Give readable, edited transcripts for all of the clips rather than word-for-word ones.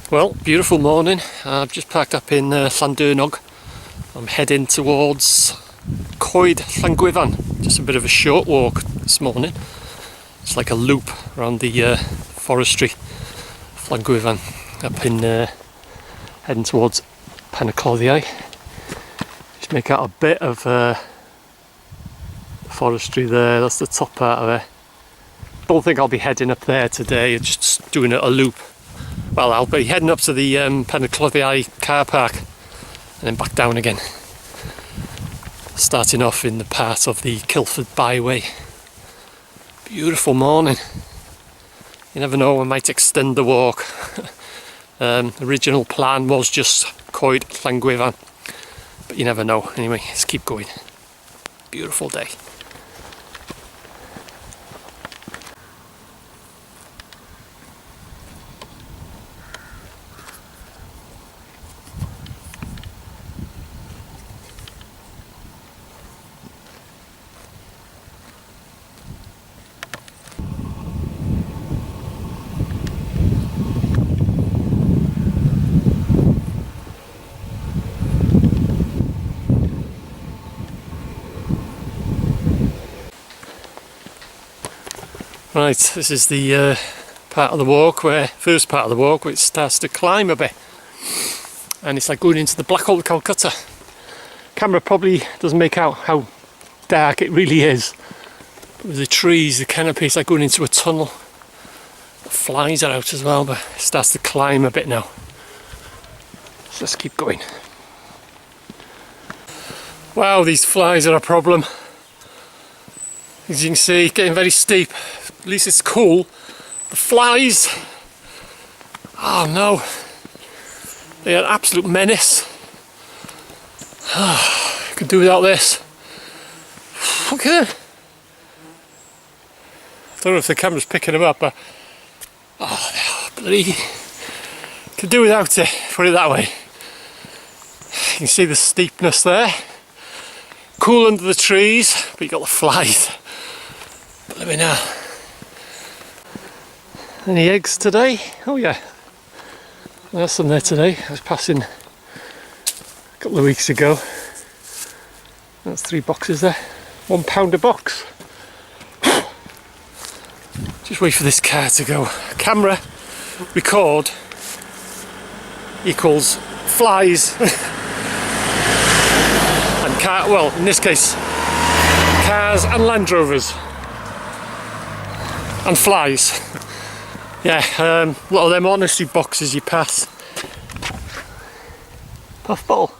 Well, beautiful morning. I've just parked up in Llandyrnog. I'm heading towards Coed Llangwyfan. Just a bit of a short walk this morning. It's like a loop around the forestry of Llangwyfan, up in heading towards Penycloddiau. Just make out a bit of forestry there. That's the top part of it. Don't think I'll be heading up there today. Just doing a loop. Well, I'll be heading up to the Penycloddiau car park and then back down again. Starting off in the part of the Cilford Byway. Beautiful morning. You never know, I might extend the walk. Original plan was just Coed Llangwyfan, but you never know. Anyway, let's keep going. Beautiful day. Right, this is the part of the walk first part of the walk where it starts to climb a bit, and it's like going into the black hole of Calcutta. Camera probably doesn't make out how dark it really is, but with the trees, the canopy, it's like going into a tunnel. The flies are out as well, but it starts to climb a bit now. So let's keep going. Wow, these flies are a problem. As you can see, getting very steep. At least it's cool. The flies, oh no, they are an absolute menace. Could do without this. Look at them. I don't know if the camera's picking them up, but bloody, could do without it, put it that way. You can see the steepness there. Cool under the trees, but you got the flies. But let me know. Any eggs today? Oh yeah, there's some there today. I was passing a couple of weeks ago. That's 3 boxes there. £1 a box. Just wait for this car to go. Camera, record, equals flies. And car, well in this case, cars and Land Rovers. And flies. Yeah, a lot of them honesty boxes you pass. Puffball.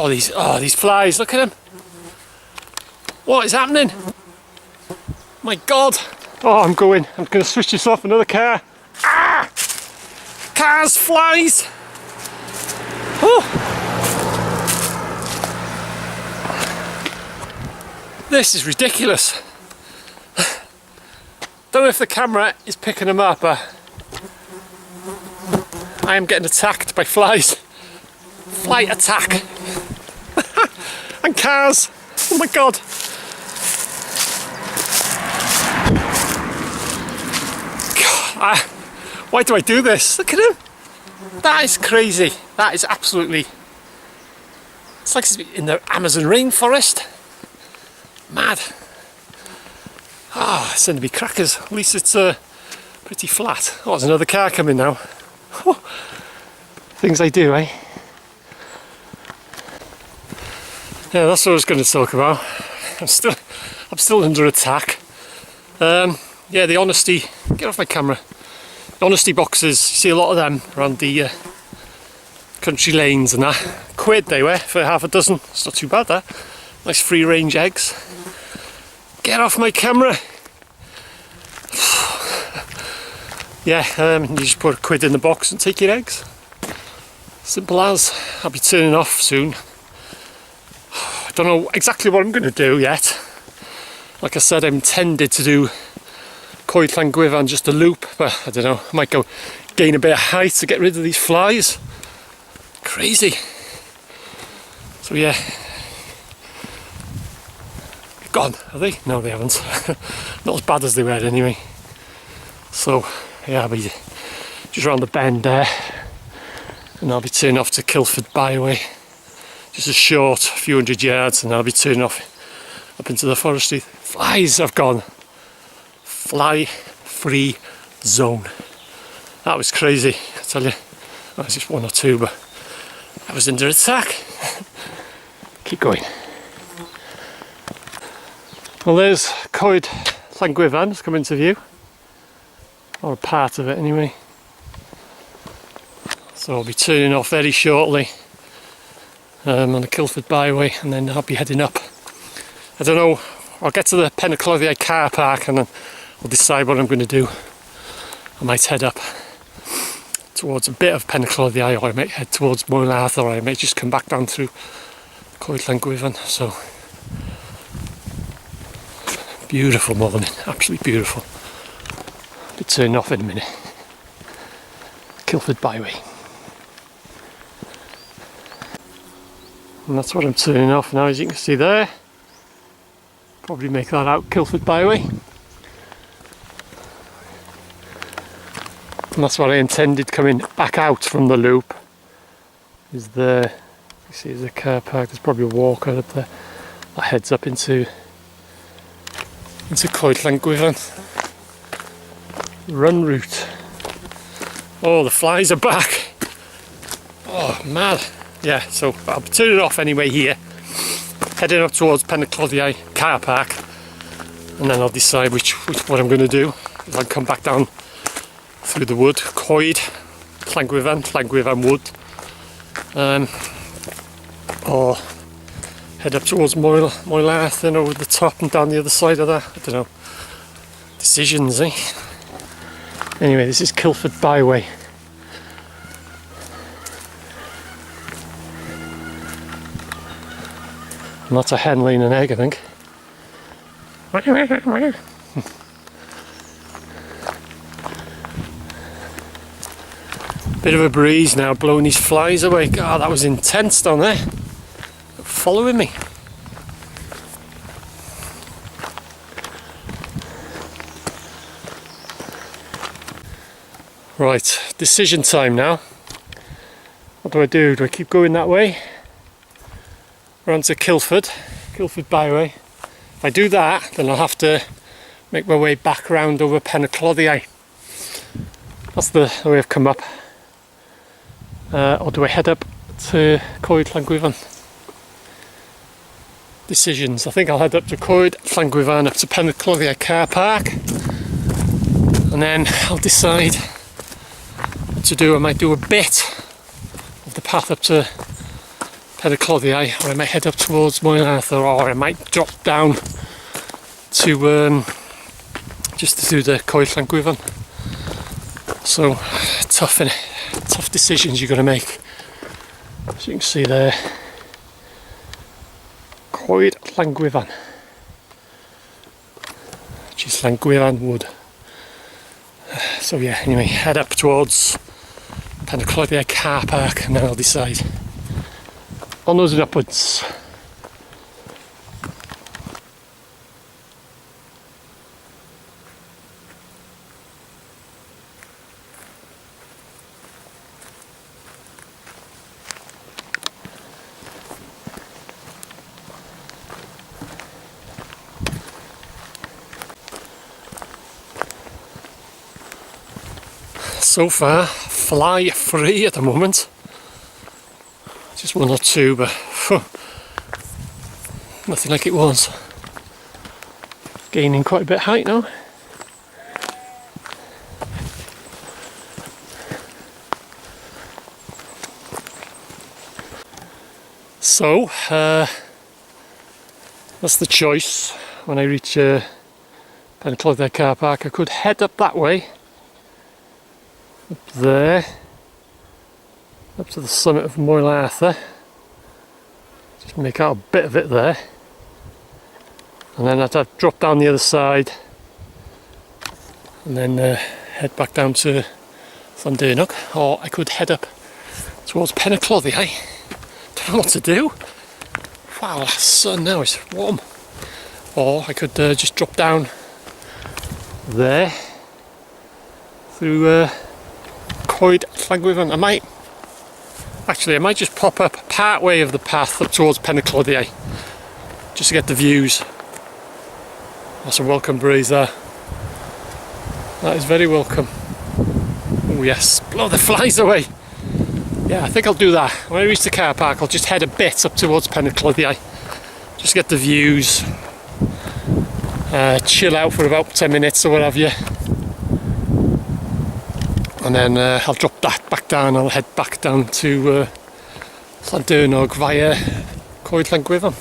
These flies, look at them. What is happening? My God. Oh, I'm going to switch this off, another car. Ah! Cars, flies. Oh. This is ridiculous. Don't know if the camera is picking them up, but I am getting attacked by flies. Flight attack. And cars. Oh my God. God, why do I do this? Look at him. That is crazy. That is absolutely... It's like it's in the Amazon rainforest. Mad. It's going to be crackers. At least it's pretty flat. Oh, there's another car coming now. Things I do, eh? Yeah, that's what I was going to talk about. I'm still under attack. Yeah, the honesty. Get off my camera. The honesty boxes. You see a lot of them around the country lanes and that. £1 they were for half a dozen. It's not too bad, that. Nice free range eggs. Get off my camera. Yeah, you just put £1 in the box and take your eggs. Simple as. I'll be turning off soon. I don't know exactly what I'm going to do yet. Like I said, I intended to do Coed Llangwyfan, just a loop, but I don't know. I might go gain a bit of height to get rid of these flies. Crazy. So yeah. Gone, are they? No, they haven't. Not as bad as they were anyway. So yeah, I'll be just around the bend there, and I'll be turning off to Cilford Byway. Just a short few hundred yards, and I'll be turning off up into the forestry. Flies have gone. Fly free zone. That was crazy, I tell you. That was just one or two, but I was under attack. Keep going. Well, there's Coed Llangwyfan has come into view, or a part of it anyway. So I'll be turning off very shortly on the Cilford Byway, and then I'll be heading up. I don't know, I'll get to the Penycloddiau car park and then I'll decide what I'm going to do. I might head up towards a bit of Penycloddiau, or I might head towards Moel Arthur, or I might just come back down through Coed Llangwyfan. So beautiful morning, absolutely beautiful. I'll be turning off in a minute. Cilford Byway. And that's what I'm turning off now, as you can see there. Probably make that out Cilford Byway. And that's what I intended coming back out from the loop. Is the, you see the car park, there's probably a walker up there that heads up into Coed Llangwyfan. Run route. Oh, the flies are back. Oh, mad. Yeah, so I'll turn it off anyway here. Heading up towards Penycloddiau car park, and then I'll decide what I'm going to do. If I come back down through the wood, Coed Llangwyfan wood, or head up towards Moel Arthur over the top and down the other side of that. I don't know. Decisions, eh? Anyway, this is Cilford Byway. And that's a hen laying an egg, I think. Bit of a breeze now, blowing these flies away. God, that was intense down there. Following me. Right, decision time now. What do? Do I keep going that way? We're on to Cilford Byway. If I do that, then I'll have to make my way back around over Penycloddiau. That's the way I've come up. Or do I head up to Coed Llangwyfan? Decisions. I think I'll head up to Coed Llangwyfan, up to Penycloddiau car park, and then I'll decide what to do. I might do a bit of the path up to Penycloddiau, or I might head up towards Moel Arthur, or I might drop down to just to do the Coed Llangwyfan. So tough decisions you've got to make. As you can see there, Coed Llangwyfan, which is Llangwyfan wood. So yeah, anyway, head up towards Penycloddiau car park, and then I'll decide. Onwards and upwards. So far, fly free at the moment. Just one or two, but nothing like it was. Gaining quite a bit of height now. So, that's the choice. When I reach Penycloddiau car park, I could head up that way, up there, up to the summit of Moel Arthur, just make out a bit of it there, and then I'd drop down the other side, and then head back down to Llandyrnog, or I could head up towards Penycloddiau. Don't know what to do. Wow, the sun now is warm. Or I could just drop down there through Coed Llangwyfan. I might just pop up part way of the path up towards Penycloddiau just to get the views. That's a welcome breeze there. That is very welcome. Oh yes, blow the flies away. Yeah, I think I'll do that. When I reach the car park, I'll just head a bit up towards Penycloddiau. Just get the views. Chill out for about 10 minutes or what have you. And then I'll drop that back down. I'll head back down to Llandyrnog via Coed Llangwyfan.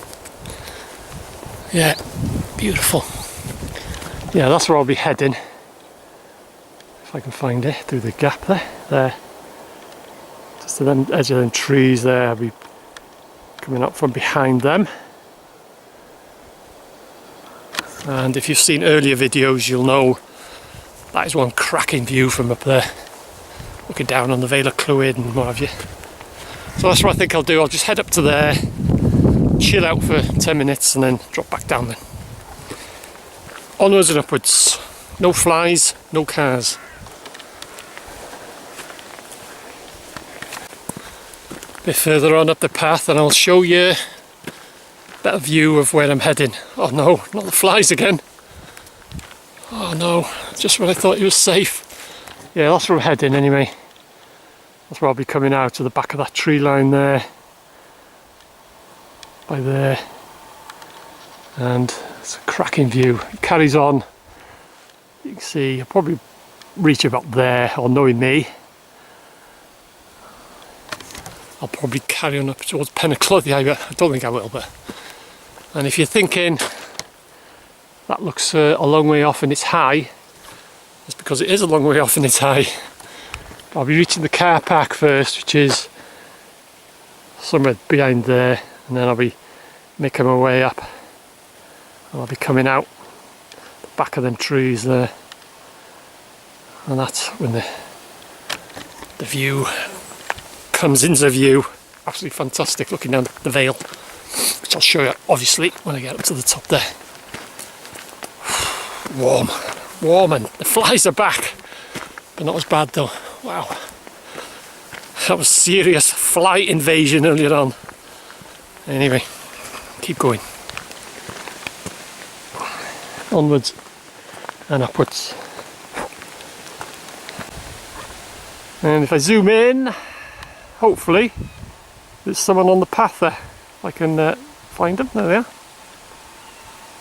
Yeah, beautiful. Yeah, that's where I'll be heading. If I can find it through the gap there. Just to the edge of them trees there. I'll be coming up from behind them. And if you've seen earlier videos, you'll know that is one cracking view from up there, looking down on the Vale of Clwyd and what have you. So that's what I think I'll do. I'll just head up to there, chill out for 10 minutes and then drop back down then. Onwards and upwards. No flies, no cars. A bit further on up the path and I'll show you a better view of where I'm heading. Oh no, not the flies again. Oh no, just when I thought it was safe. Yeah, that's where I'm heading anyway. That's where I'll be coming out to the back of that tree line there. By there. And it's a cracking view. It carries on. You can see I'll probably reach about there, or knowing me, I'll probably carry on up towards Penycloddiau, but I don't think I will. But and if you're thinking that looks a long way off and it's high, it's because it is a long way off and it's high. I'll be reaching the car park first, which is somewhere behind there, and then I'll be making my way up. And I'll be coming out the back of them trees there, and that's when the view comes into view. Absolutely fantastic, looking down the vale, which I'll show you obviously when I get up to the top there. Warm, and the flies are back, but not as bad though. Wow, that was serious fly invasion earlier on. Anyway, keep going. Onwards and upwards. And if I zoom in, hopefully there's someone on the path there. I can find them. There they are.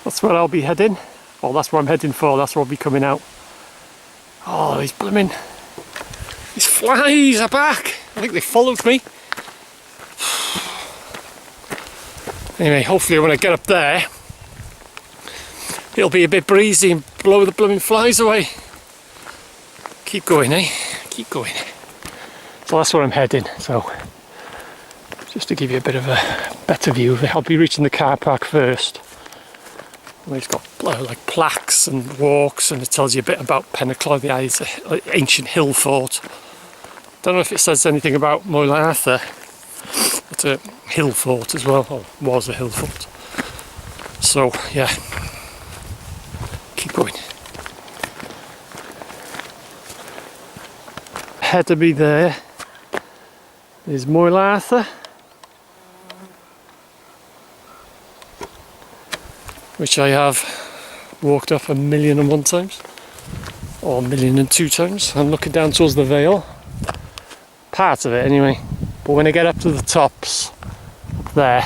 That's where I'll be heading. Well, that's where I'm heading for. That's where I'll be coming out. Oh, these flies are back. I think they followed me. Anyway, hopefully when I get up there, it'll be a bit breezy and blow the blooming flies away. Keep going, eh? Keep going. So that's where I'm heading. So just to give you a bit of a better view of it, I'll be reaching the car park first. And it's got like plaques and walks, and it tells you a bit about Penycloddiau. It's an ancient hill fort. Don't know if it says anything about Moel Arthur. It's a hill fort as well, or was a hill fort. So yeah, keep going. Ahead of me there is Moel Arthur, which I have walked up 1,000,001 times, or 1,000,002 times. I'm looking down towards the vale, part of it anyway. But when I get up to the tops, up there,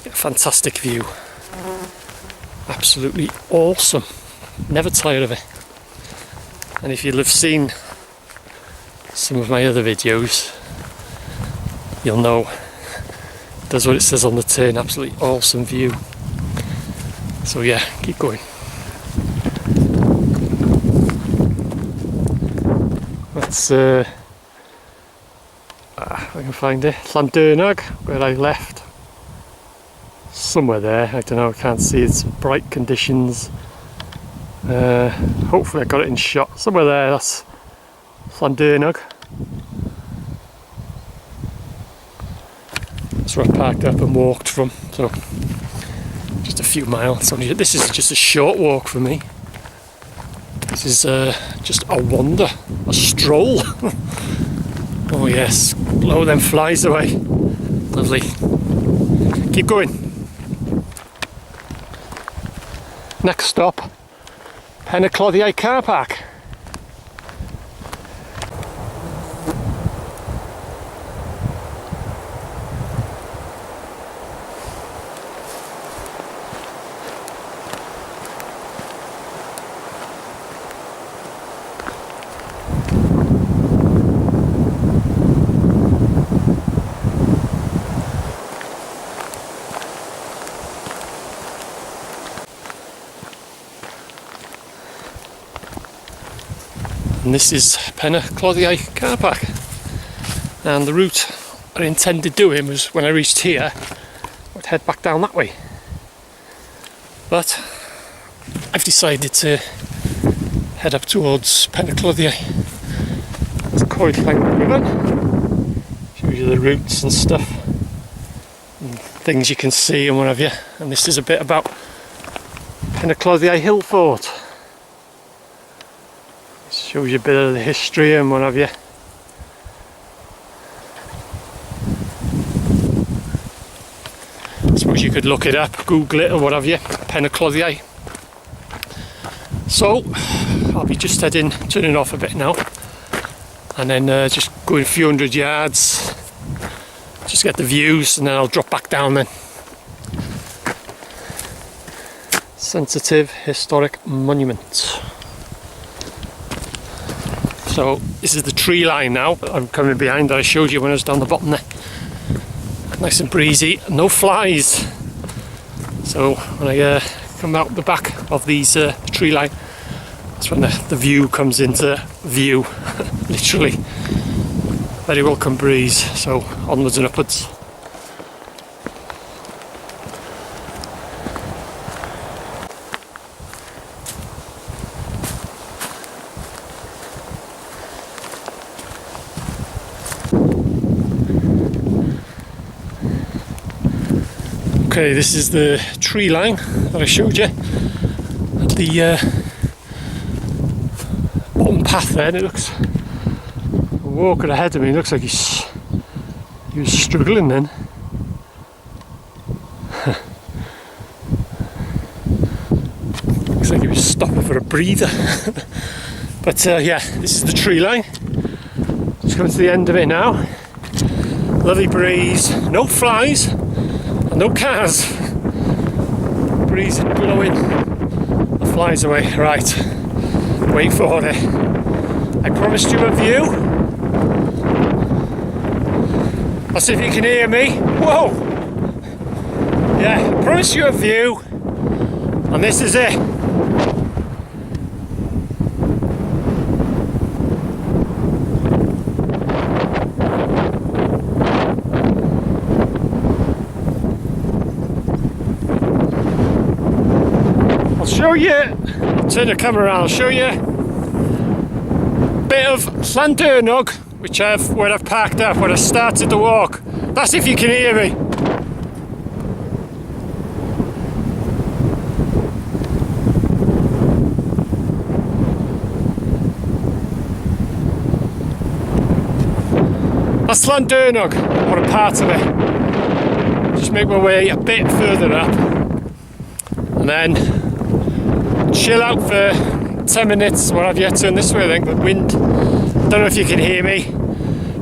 get a fantastic view. Absolutely awesome. Never tired of it. And if you'll have seen some of my other videos, you'll know it does what it says on the tin. Absolutely awesome view. So yeah, keep going. That's if I can find it, Llandyrnog, where I left. Somewhere there, I don't know, I can't see, it's bright conditions. Hopefully I got it in shot. Somewhere there, that's Llandyrnog. That's where I parked up and walked from, so just a few miles. This is just a short walk for me. This is just a wander, a stroll. Oh yes, blow them flies away. Lovely. Keep going. Next stop, Penycloddiau car park. And this is Penycloddiau car park, and the route I intended doing was, when I reached here, I'd head back down that way, but I've decided to head up towards Penycloddiau. It's Coed Llangwyfan. Shows you the routes and stuff and things you can see and what have you, and this is a bit about Penycloddiau hill fort. Shows you a bit of the history and what have you. I suppose you could look it up, Google it or what have you, Penycloddiau. So, I'll be just turning off a bit now, and then just going a few hundred yards, just get the views, and then I'll drop back down then. Sensitive Historic Monument. So this is the tree line now that I'm coming behind that I showed you when I was down the bottom there. Nice and breezy, no flies. So when I come out the back of these tree line, that's when the view comes into view, literally. Very welcome breeze, so onwards and upwards. Okay, this is the tree line that I showed you at the bottom path there, and it looks, walking ahead of me, it looks like he was struggling then. Looks like he was stopping for a breather. But yeah, this is the tree line. Just coming to the end of it now. Lovely breeze, no flies. No cars. Breeze blowing the flies away. Right, wait for it. I promised you a view. I'll see if you can hear me. Whoa! Yeah, I promised you a view, and this is it. Show you, turn the camera around, I'll show you a bit of Llandyrnog, where I've parked up, where I started the walk. That's if you can hear me. That's Llandyrnog, or a part of it. Just make my way a bit further up, and then chill out for 10 minutes, what have you. Turn this way, I think, the wind, don't know if you can hear me.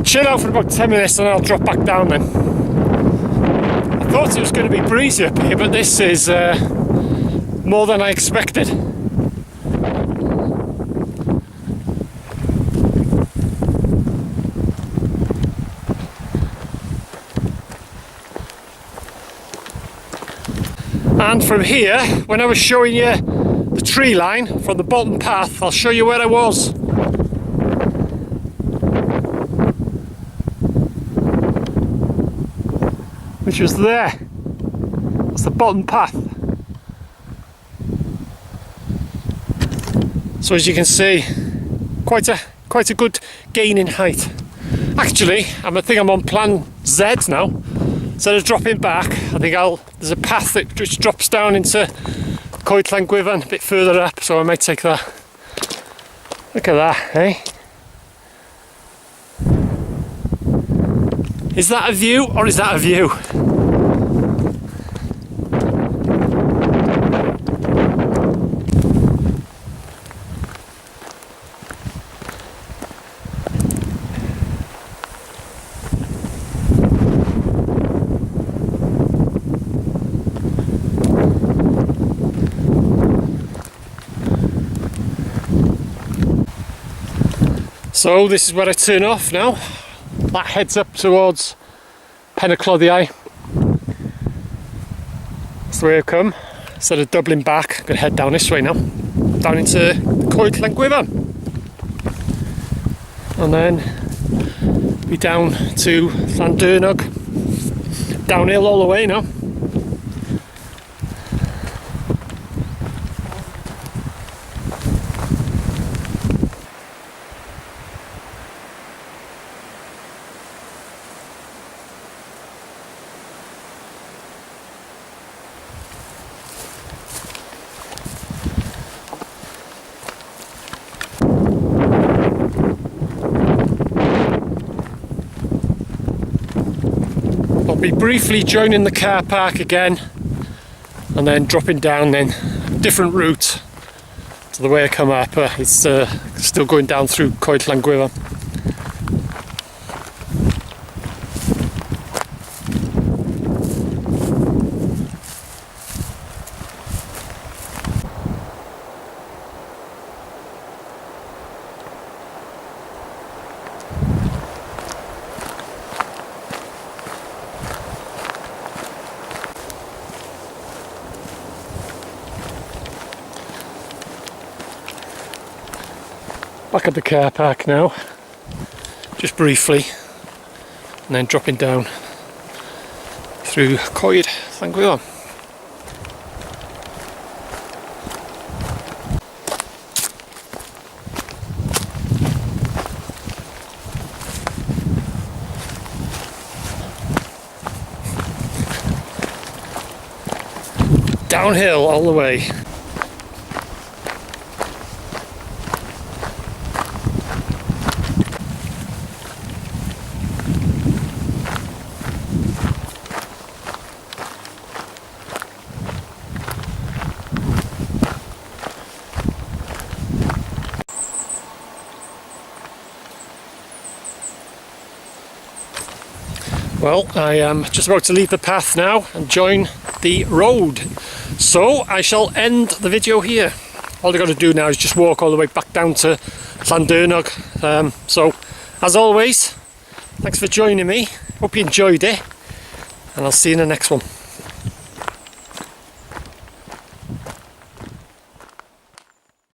Chill out for about 10 minutes and I'll drop back down then. I thought it was going to be breezy up here, but this is more than I expected. And from here, when I was showing you the tree line from the bottom path, I'll show you where I was. Which was there. That's the bottom path. So as you can see, quite a good gain in height. Actually, I think I'm on plan Z now. Instead of dropping back, I think there's a path that just drops down into Coed Llangwyfan a bit further up, so I might take that. Look at that, eh? Is that a view or is that a view? So this is where I turn off now. That heads up towards Penycloddiau. That's the way I come. Instead of doubling back, I'm going to head down this way now. Down into Coed Llangwyfan. And then be down to Llandyrnog. Downhill all the way now. I'll be briefly joining the car park again and then dropping down then different route to the way I come up. It's still going down through Coed Llangwyfan. Back at the car park now, just briefly, and then dropping down through Coed Llangwyfan. Downhill all the way. Well, I am just about to leave the path now and join the road. So I shall end the video here. All I've got to do now is just walk all the way back down to Llandyrnog. So, as always, thanks for joining me. Hope you enjoyed it. And I'll see you in the next one.